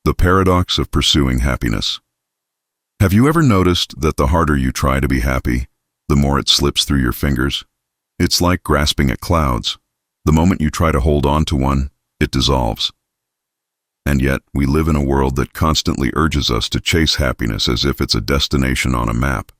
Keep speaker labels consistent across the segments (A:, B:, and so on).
A: The paradox of pursuing happiness. Have you ever noticed that the harder you try to be happy, the more it slips through your fingers? It's like grasping at clouds. The moment you try to hold on to one, it dissolves. And yet, we live in a world that constantly urges us to chase happiness as if it's a destination on a map.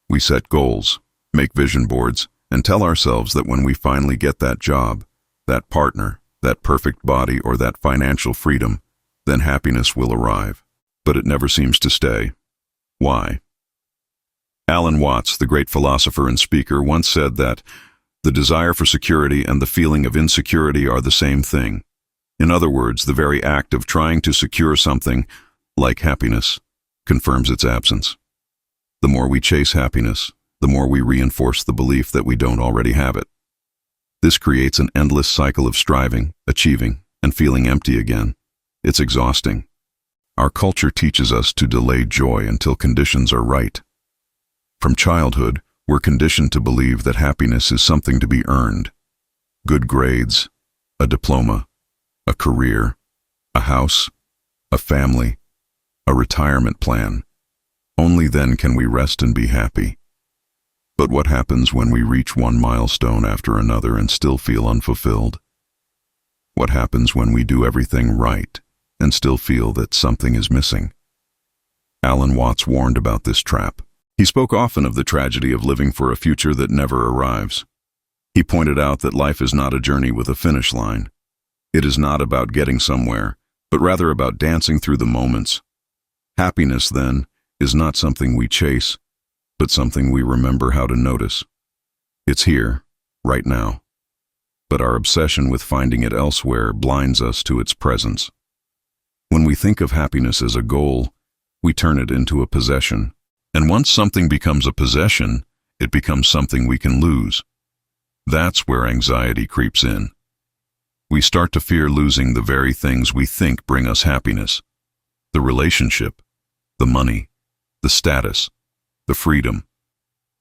A: We set goals, make vision boards, and tell ourselves that when we finally get that job, that partner, that perfect body, or that financial freedom, then happiness will arrive. But it never seems to stay. Why? Alan Watts, the great philosopher and speaker, once said that the desire for security and the feeling of insecurity are the same thing. In other words, the very act of trying to secure something, like happiness, confirms its absence. The more we chase happiness, the more we reinforce the belief that we don't already have it. This creates an endless cycle of striving, achieving, and feeling empty again. It's exhausting. Our culture teaches us to delay joy until conditions are right. From childhood, we're conditioned to believe that happiness is something to be earned. Good grades, a diploma, a career, a house, a family, a retirement plan. Only then can we rest and be happy. But what happens when we reach one milestone after another and still feel unfulfilled? What happens when we do everything right and still feel that something is missing? Alan Watts warned about this trap. He spoke often of the tragedy of living for a future that never arrives. He pointed out that life is not a journey with a finish line. It is not about getting somewhere, but rather about dancing through the moments. Happiness, then, is not something we chase, but something we remember how to notice. It's here, right now. But our obsession with finding it elsewhere blinds us to its presence. When we think of happiness as a goal, we turn it into a possession. And once something becomes a possession, it becomes something we can lose. That's where anxiety creeps in. We start to fear losing the very things we think bring us happiness. The relationship, the money, the status, the freedom.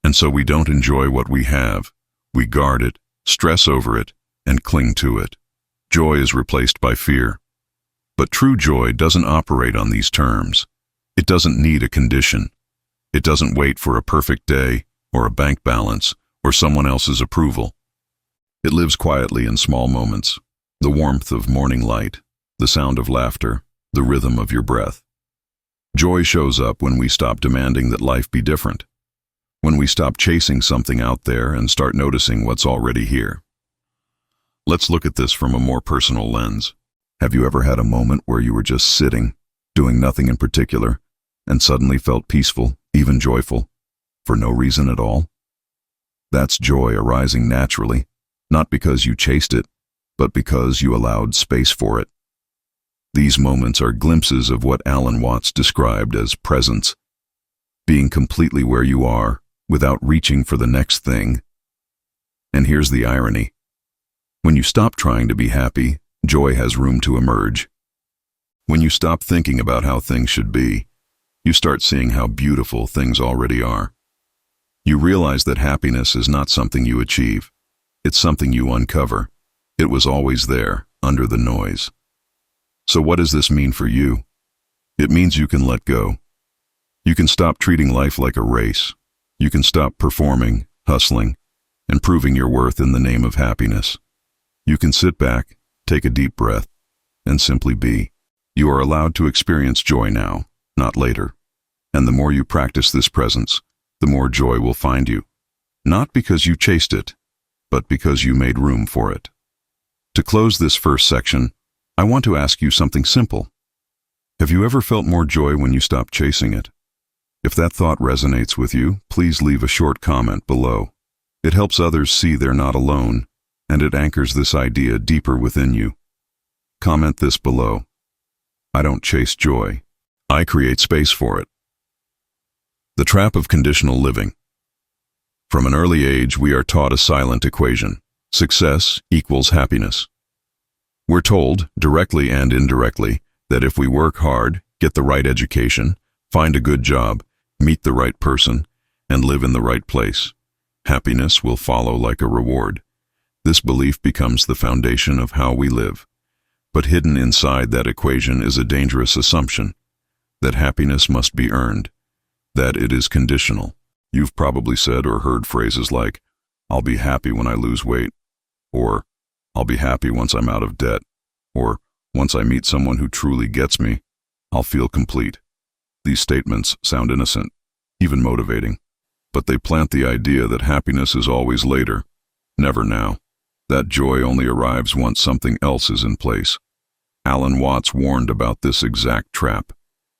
A: And so we don't enjoy what we have. We guard it, stress over it, and cling to it. Joy is replaced by fear. But true joy doesn't operate on these terms. It doesn't need a condition. It doesn't wait for a perfect day, or a bank balance, or someone else's approval. It lives quietly in small moments. The warmth of morning light, the sound of laughter, the rhythm of your breath. Joy shows up when we stop demanding that life be different. When we stop chasing something out there and start noticing what's already here. Let's look at this from a more personal lens. Have you ever had a moment where you were just sitting, doing nothing in particular, and suddenly felt peaceful, even joyful, for no reason at all? That's joy arising naturally, not because you chased it, but because you allowed space for it. These moments are glimpses of what Alan Watts described as presence, being completely where you are, without reaching for the next thing. And here's the irony. When you stop trying to be happy, joy has room to emerge. When you stop thinking about how things should be, you start seeing how beautiful things already are. You realize that happiness is not something you achieve. It's something you uncover. It was always there, under the noise. So what does this mean for you? It means you can let go. You can stop treating life like a race. You can stop performing, hustling, and proving your worth in the name of happiness. You can sit back, take a deep breath, and simply be. You are allowed to experience joy now, not later. And the more you practice this presence, the more joy will find you. Not because you chased it, but because you made room for it. To close this first section, I want to ask you something simple. Have you ever felt more joy when you stopped chasing it? If that thought resonates with you, please leave a short comment below. It helps others see they're not alone, and it anchors this idea deeper within you. Comment this below. I don't chase joy. I create space for it. The trap of conditional living. From an early age, we are taught a silent equation. Success equals happiness. We're told, directly and indirectly, that if we work hard, get the right education, find a good job, meet the right person, and live in the right place, happiness will follow like a reward. This belief becomes the foundation of how we live. But hidden inside that equation is a dangerous assumption that happiness must be earned, that it is conditional. You've probably said or heard phrases like, "I'll be happy when I lose weight," or "I'll be happy once I'm out of debt," or "Once I meet someone who truly gets me, I'll feel complete." These statements sound innocent, even motivating, but they plant the idea that happiness is always later, never now. That joy only arrives once something else is in place. Alan Watts warned about this exact trap.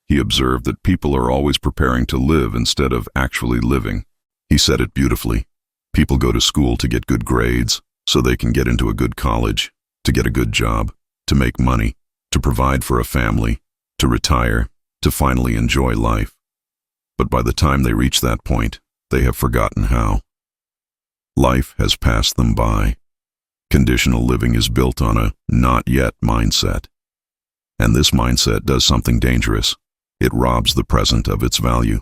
A: He observed that people are always preparing to live instead of actually living. He said it beautifully. People go to school to get good grades, so they can get into a good college, to get a good job, to make money, to provide for a family, to retire, to finally enjoy life. But by the time they reach that point, they have forgotten how. Life has passed them by. Conditional living is built on a not yet mindset. And this mindset does something dangerous. It robs the present of its value.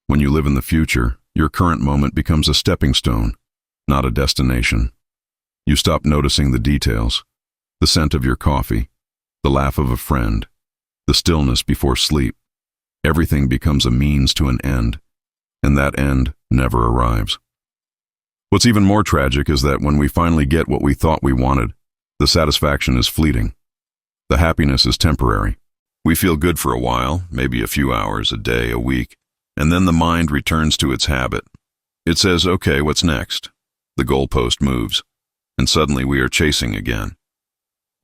A: When you live in the future, your current moment becomes a stepping stone, not a destination. You stop noticing the details, the scent of your coffee, the laugh of a friend, the stillness before sleep. Everything becomes a means to an end, and that end never arrives. What's even more tragic is that when we finally get what we thought we wanted, the satisfaction is fleeting. The happiness is temporary. We feel good for a while, maybe a few hours, a day, a week, and then the mind returns to its habit. It says, "Okay, what's next?" The goalpost moves, and suddenly we are chasing again.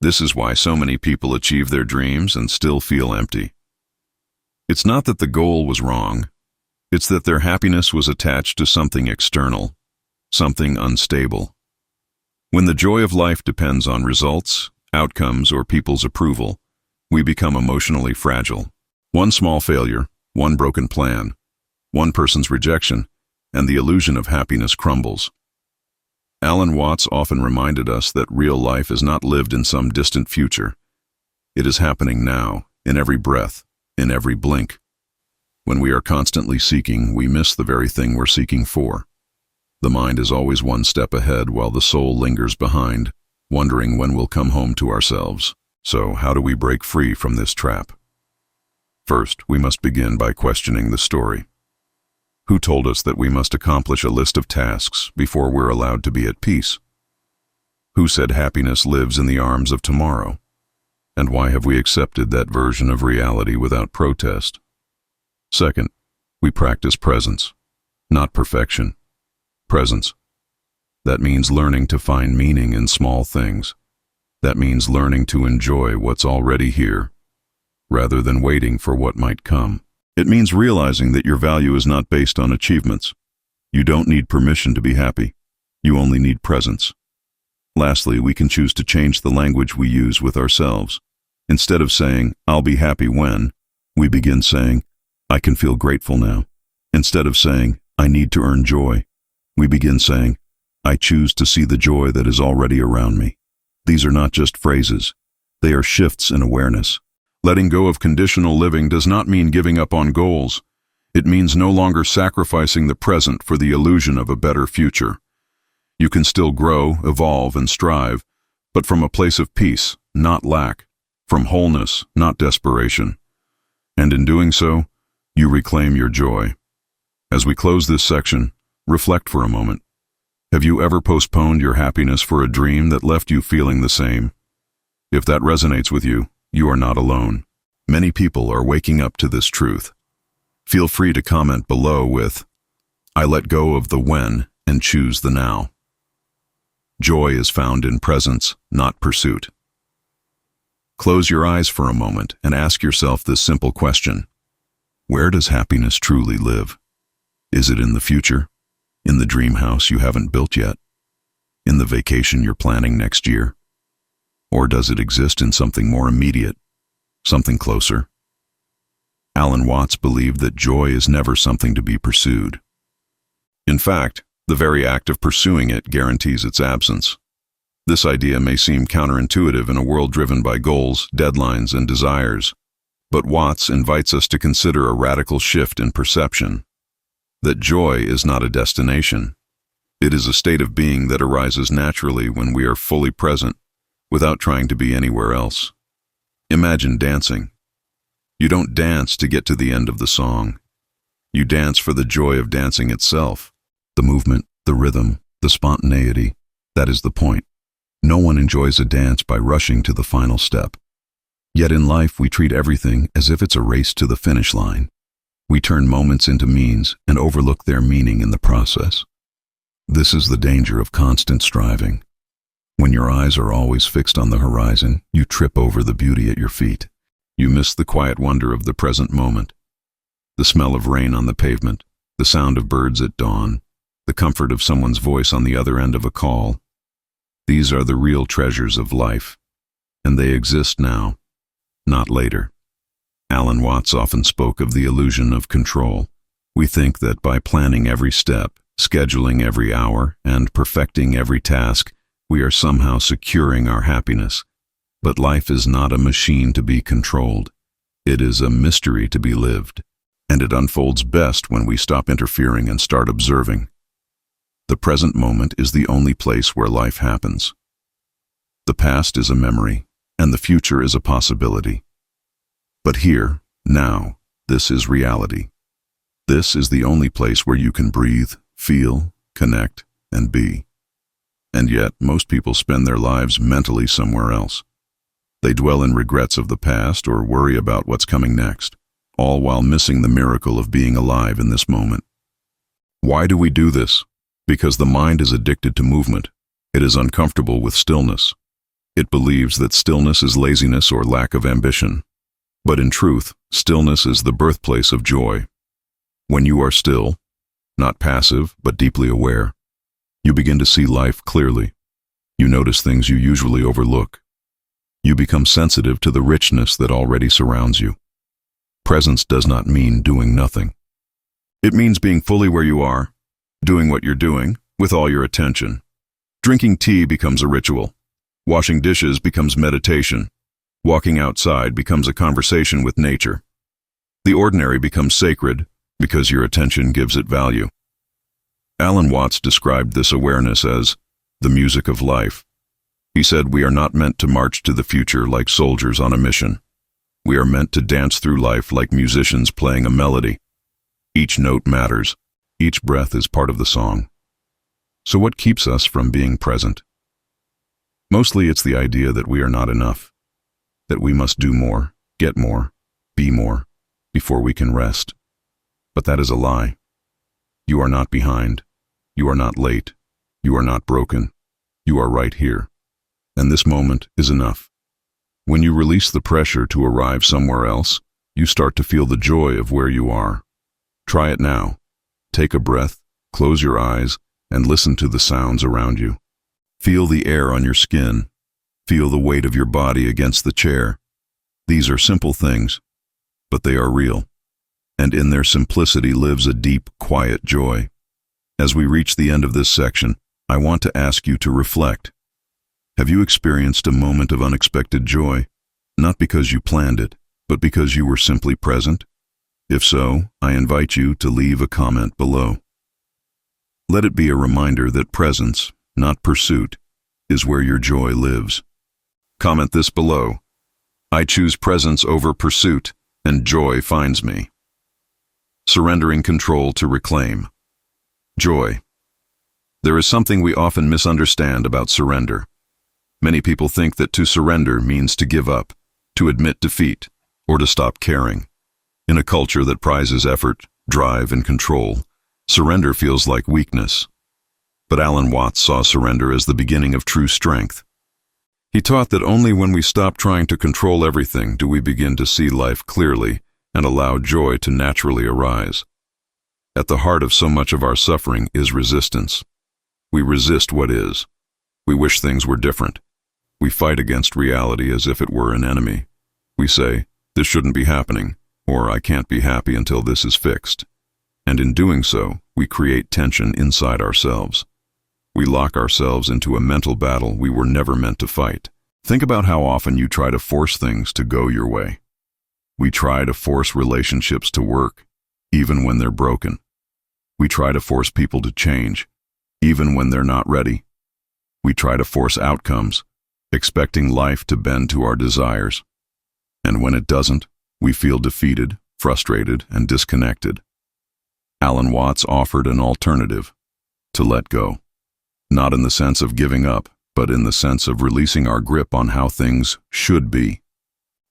A: This is why so many people achieve their dreams and still feel empty. It's not that the goal was wrong. It's that their happiness was attached to something external, something unstable. When the joy of life depends on results, outcomes, or people's approval, we become emotionally fragile. One small failure, one broken plan, one person's rejection, and the illusion of happiness crumbles. Alan Watts often reminded us that real life is not lived in some distant future. It is happening now, in every breath, in every blink. When we are constantly seeking, we miss the very thing we're seeking for. The mind is always one step ahead while the soul lingers behind, wondering when we'll come home to ourselves. So, how do we break free from this trap? First, we must begin by questioning the story. Who told us that we must accomplish a list of tasks before we're allowed to be at peace? Who said happiness lives in the arms of tomorrow? And why have we accepted that version of reality without protest? Second, we practice presence, not perfection. Presence. That means learning to find meaning in small things. That means learning to enjoy what's already here, rather than waiting for what might come. It means realizing that your value is not based on achievements. You don't need permission to be happy. You only need presence. Lastly, we can choose to change the language we use with ourselves. Instead of saying, "I'll be happy when," we begin saying, "I can feel grateful now." Instead of saying, "I need to earn joy," we begin saying, "I choose to see the joy that is already around me." These are not just phrases. They are shifts in awareness. Letting go of conditional living does not mean giving up on goals. It means no longer sacrificing the present for the illusion of a better future. You can still grow, evolve, and strive, but from a place of peace, not lack, from wholeness, not desperation. And in doing so, you reclaim your joy. As we close this section, reflect for a moment. Have you ever postponed your happiness for a dream that left you feeling the same? If that resonates with you, you are not alone. Many people are waking up to this truth. Feel free to comment below with, "I let go of the when and choose the now." Joy is found in presence, not pursuit. Close your eyes for a moment and ask yourself this simple question. Where does happiness truly live? Is it in the future? In the dream house you haven't built yet? In the vacation you're planning next year? Or does it exist in something more immediate, something closer? Alan Watts believed that joy is never something to be pursued. In fact, the very act of pursuing it guarantees its absence. This idea may seem counterintuitive in a world driven by goals, deadlines, and desires, but Watts invites us to consider a radical shift in perception. That joy is not a destination. It is a state of being that arises naturally when we are fully present, without trying to be anywhere else. Imagine dancing. You don't dance to get to the end of the song. You dance for the joy of dancing itself. The movement, the rhythm, the spontaneity, that is the point. No one enjoys a dance by rushing to the final step. Yet in life we treat everything as if it's a race to the finish line. We turn moments into means and overlook their meaning in the process. This is the danger of constant striving. When your eyes are always fixed on the horizon, you trip over the beauty at your feet. You miss the quiet wonder of the present moment. The smell of rain on the pavement, the sound of birds at dawn, the comfort of someone's voice on the other end of a call. These are the real treasures of life, and they exist now, not later. Alan Watts often spoke of the illusion of control. We think that by planning every step, scheduling every hour, and perfecting every task, we are somehow securing our happiness. But life is not a machine to be controlled. It is a mystery to be lived, and it unfolds best when we stop interfering and start observing. The present moment is the only place where life happens. The past is a memory, and the future is a possibility. But here, now, this is reality. This is the only place where you can breathe, feel, connect, and be. And yet, most people spend their lives mentally somewhere else. They dwell in regrets of the past or worry about what's coming next, all while missing the miracle of being alive in this moment. Why do we do this? Because the mind is addicted to movement. It is uncomfortable with stillness. It believes that stillness is laziness or lack of ambition. But in truth, stillness is the birthplace of joy. When you are still, not passive but deeply aware, you begin to see life clearly. You notice things you usually overlook. You become sensitive to the richness that already surrounds you. Presence does not mean doing nothing. It means being fully where you are, doing what you're doing, with all your attention. Drinking tea becomes a ritual. Washing dishes becomes meditation. Walking outside becomes a conversation with nature. The ordinary becomes sacred because your attention gives it value. Alan Watts described this awareness as the music of life. He said we are not meant to march to the future like soldiers on a mission. We are meant to dance through life like musicians playing a melody. Each note matters. Each breath is part of the song. So what keeps us from being present? Mostly it's the idea that we are not enough, that we must do more, get more, be more, before we can rest. But that is a lie. You are not behind. You are not late. You are not broken. You are right here. And this moment is enough. When you release the pressure to arrive somewhere else, you start to feel the joy of where you are. Try it now. Take a breath, close your eyes, and listen to the sounds around you. Feel the air on your skin. Feel the weight of your body against the chair. These are simple things, but they are real. And in their simplicity lives a deep, quiet joy. As we reach the end of this section, I want to ask you to reflect. Have you experienced a moment of unexpected joy, not because you planned it, but because you were simply present? If so, I invite you to leave a comment below. Let it be a reminder that presence, not pursuit, is where your joy lives. Comment this below. I choose presence over pursuit, and joy finds me. Surrendering control to reclaim. Joy. There is something we often misunderstand about surrender. Many people think that to surrender means to give up, to admit defeat, or to stop caring. In a culture that prizes effort, drive, and control, surrender feels like weakness. But Alan Watts saw surrender as the beginning of true strength. He taught that only when we stop trying to control everything do we begin to see life clearly and allow joy to naturally arise. At the heart of so much of our suffering is resistance. We resist what is. We wish things were different. We fight against reality as if it were an enemy. We say, this shouldn't be happening, or I can't be happy until this is fixed. And in doing so, we create tension inside ourselves. We lock ourselves into a mental battle we were never meant to fight. Think about how often you try to force things to go your way. We try to force relationships to work, even when they're broken. We try to force people to change, even when they're not ready. We try to force outcomes, expecting life to bend to our desires. And when it doesn't, we feel defeated, frustrated, and disconnected. Alan Watts offered an alternative: to let go. Not in the sense of giving up, but in the sense of releasing our grip on how things should be.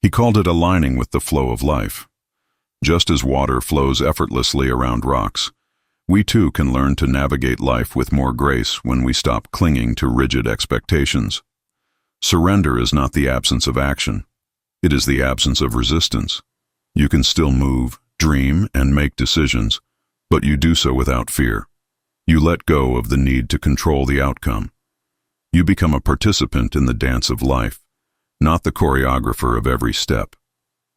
A: He called it aligning with the flow of life. Just as water flows effortlessly around rocks, we too can learn to navigate life with more grace when we stop clinging to rigid expectations. Surrender is not the absence of action. It is the absence of resistance. You can still move, dream, and make decisions, but you do so without fear. You let go of the need to control the outcome. You become a participant in the dance of life, not the choreographer of every step.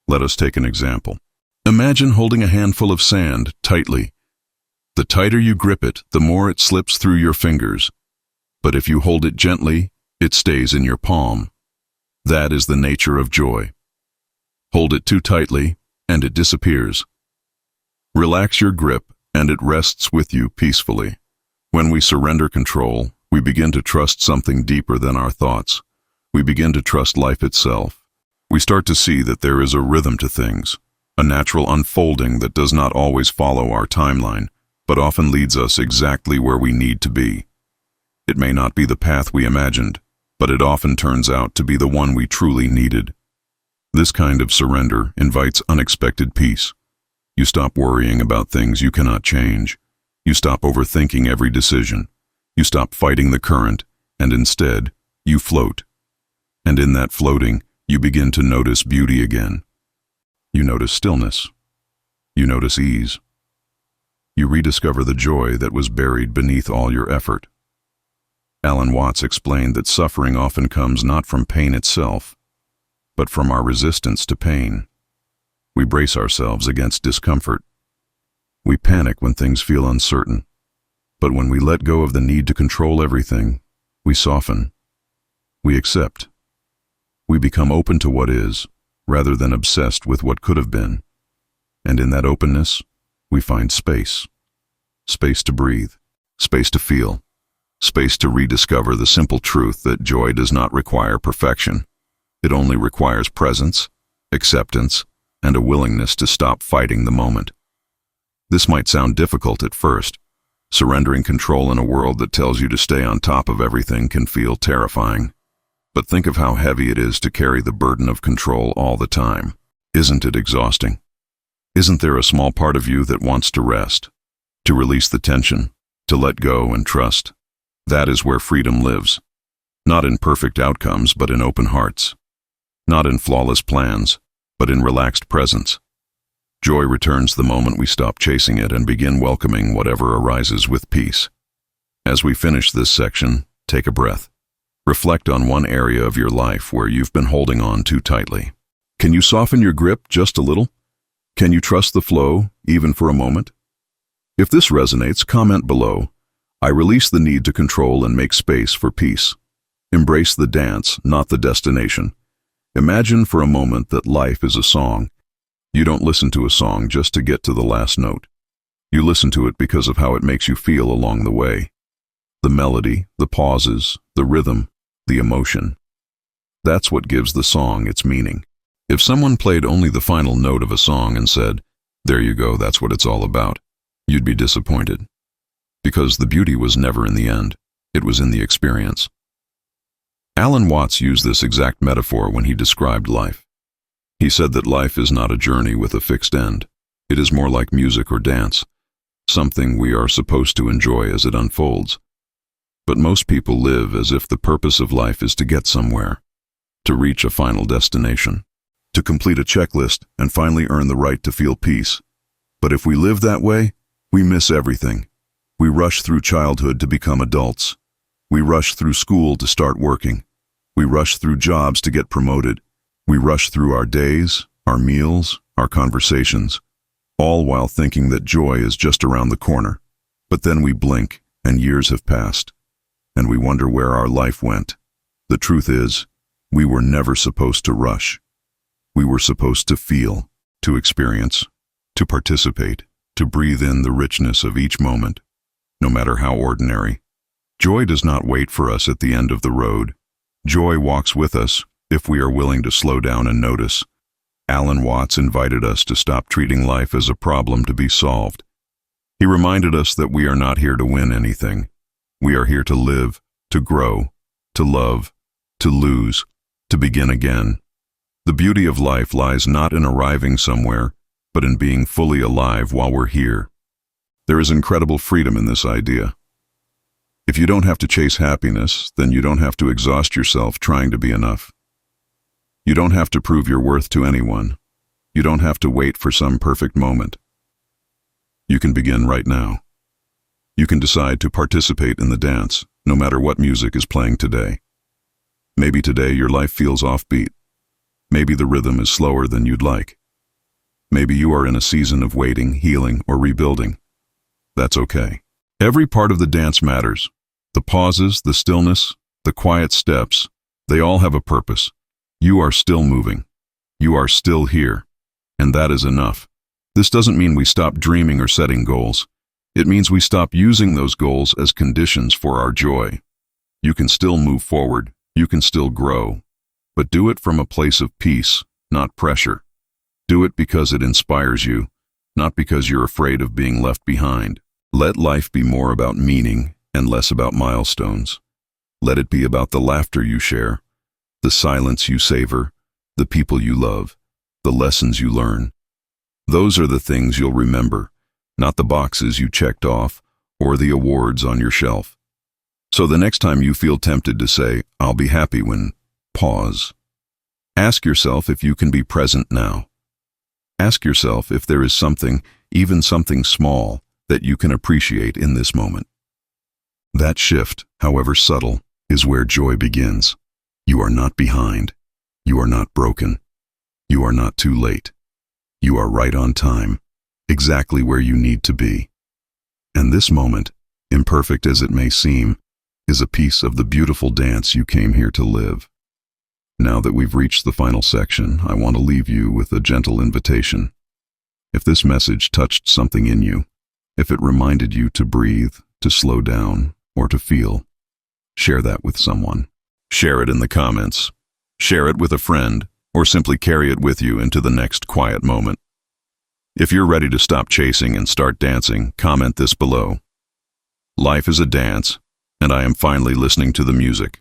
A: Let us take an example. Imagine holding a handful of sand tightly. The tighter you grip it, the more it slips through your fingers. But if you hold it gently, it stays in your palm. That is the nature of joy. Hold it too tightly, and it disappears. Relax your grip, and it rests with you peacefully. When we surrender control, we begin to trust something deeper than our thoughts. We begin to trust life itself. We start to see that there is a rhythm to things, a natural unfolding that does not always follow our timeline, but often leads us exactly where we need to be. It may not be the path we imagined, but it often turns out to be the one we truly needed. This kind of surrender invites unexpected peace. You stop worrying about things you cannot change. You stop overthinking every decision. You stop fighting the current, and instead, you float. And in that floating, you begin to notice beauty again. You notice stillness. You notice ease. You rediscover the joy that was buried beneath all your effort. Alan Watts explained that suffering often comes not from pain itself, but from our resistance to pain. We brace ourselves against discomfort. We panic when things feel uncertain. But when we let go of the need to control everything, we soften. We accept. We become open to what is, rather than obsessed with what could have been. And in that openness, we find space. Space to breathe. Space to feel. Space to rediscover the simple truth that joy does not require perfection. It only requires presence, acceptance, and a willingness to stop fighting the moment. This might sound difficult at first. Surrendering control in a world that tells you to stay on top of everything can feel terrifying. But think of how heavy it is to carry the burden of control all the time. Isn't it exhausting? Isn't there a small part of you that wants to rest, to release the tension, to let go and trust? That is where freedom lives. Not in perfect outcomes, but in open hearts. Not in flawless plans, but in relaxed presence. Joy returns the moment we stop chasing it and begin welcoming whatever arises with peace. As we finish this section, take a breath. Reflect on one area of your life where you've been holding on too tightly. Can you soften your grip just a little? Can you trust the flow, even for a moment? If this resonates, comment below. I release the need to control and make space for peace. Embrace the dance, not the destination. Imagine for a moment that life is a song. You don't listen to a song just to get to the last note. You listen to it because of how it makes you feel along the way. The melody, the pauses, the rhythm, the emotion. That's what gives the song its meaning. If someone played only the final note of a song and said, "There you go, that's what it's all about," you'd be disappointed. Because the beauty was never in the end, it was in the experience. Alan Watts used this exact metaphor when he described life. He said that life is not a journey with a fixed end. It is more like music or dance, something we are supposed to enjoy as it unfolds. But most people live as if the purpose of life is to get somewhere, to reach a final destination, to complete a checklist and finally earn the right to feel peace. But if we live that way, we miss everything. We rush through childhood to become adults. We rush through school to start working. We rush through jobs to get promoted. We rush through our days, our meals, our conversations, all while thinking that joy is just around the corner. But then we blink, and years have passed, and we wonder where our life went. The truth is, we were never supposed to rush. We were supposed to feel, to experience, to participate, to breathe in the richness of each moment, no matter how ordinary. Joy does not wait for us at the end of the road. Joy walks with us if we are willing to slow down and notice. Alan Watts invited us to stop treating life as a problem to be solved. He reminded us that we are not here to win anything. We are here to live, to grow, to love, to lose, to begin again. The beauty of life lies not in arriving somewhere, but in being fully alive while we're here. There is incredible freedom in this idea. If you don't have to chase happiness, then you don't have to exhaust yourself trying to be enough. You don't have to prove your worth to anyone. You don't have to wait for some perfect moment. You can begin right now. You can decide to participate in the dance, no matter what music is playing today. Maybe today your life feels offbeat. Maybe the rhythm is slower than you'd like. Maybe you are in a season of waiting, healing, or rebuilding. That's okay. Every part of the dance matters. The pauses, the stillness, the quiet steps, they all have a purpose. You are still moving. You are still here. And that is enough. This doesn't mean we stop dreaming or setting goals. It means we stop using those goals as conditions for our joy. You can still move forward. You can still grow. But do it from a place of peace, not pressure. Do it because it inspires you, not because you're afraid of being left behind. Let life be more about meaning and less about milestones. Let it be about the laughter you share, the silence you savor, the people you love, the lessons you learn. Those are the things you'll remember, not the boxes you checked off or the awards on your shelf. So the next time you feel tempted to say, "I'll be happy when," pause. Ask yourself if you can be present now. Ask yourself if there is something, even something small, that you can appreciate in this moment. That shift, however subtle, is where joy begins. You are not behind. You are not broken. You are not too late. You are right on time, exactly where you need to be. And this moment, imperfect as it may seem, is a piece of the beautiful dance you came here to live. Now that we've reached the final section, I want to leave you with a gentle invitation. If this message touched something in you, if it reminded you to breathe, to slow down, or to feel, share that with someone. Share it in the comments. Share it with a friend, or simply carry it with you into the next quiet moment. If you're ready to stop chasing and start dancing, comment this below. Life is a dance, and I am finally listening to the music.